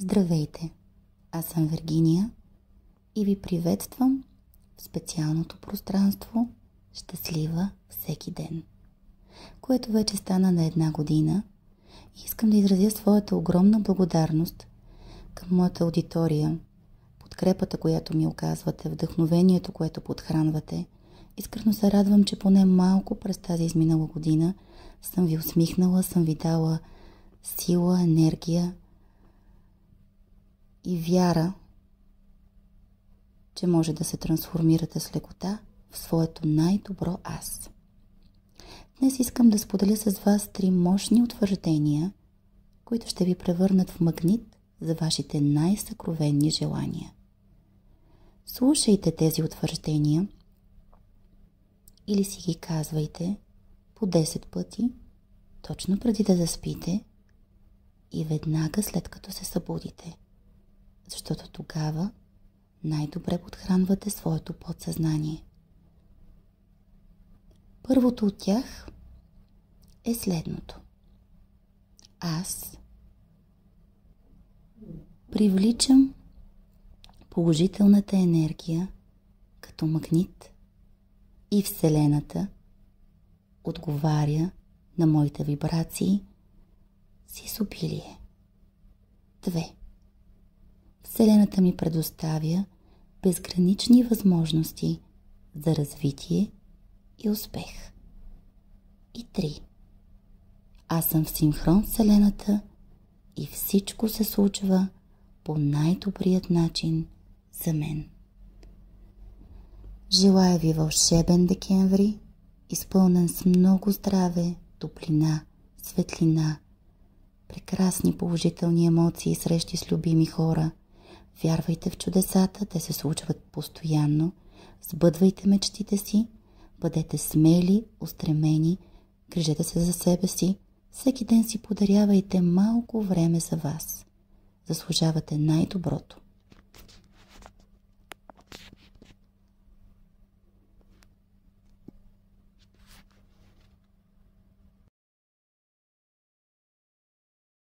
Здравейте! Аз съм Виргиния и ви приветствам в специалното пространство Щастлива всеки ден, което вече стана на 1 година и искам да изразя своята огромна благодарност към моята аудитория, подкрепата, която ми оказвате, вдъхновението, което подхранвате. Искрено се радвам, че поне малко през тази изминала година съм ви усмихнала, съм ви дала сила, енергия и вяра, че може да се трансформирате с лекота в своето най-добро аз. Днес искам да споделя с вас 3 мощни утвърждения, които ще ви превърнат в магнит за вашите най-съкровенни желания. Слушайте тези утвърждения или си ги казвайте по 10 пъти, точно преди да заспите и веднага след като се събудите, защото тогава най-добре подхранвате своето подсъзнание. Първото от тях е следното. Аз привличам положителната енергия като магнит и Вселената отговаря на моите вибрации с изобилие. 2. Вселената ми предоставя безгранични възможности за развитие и успех. И 3. Аз съм в синхрон с Вселената и всичко се случва по най-добрият начин за мен. Желая ви вълшебен декември, изпълнен с много здраве, топлина, светлина, прекрасни положителни емоции и срещи с любими хора. Вярвайте в чудесата, те се случват постоянно. Сбъдвайте мечтите си, бъдете смели, устремени, грижете се за себе си. Всеки ден си подарявайте малко време за вас. Заслужавате най-доброто.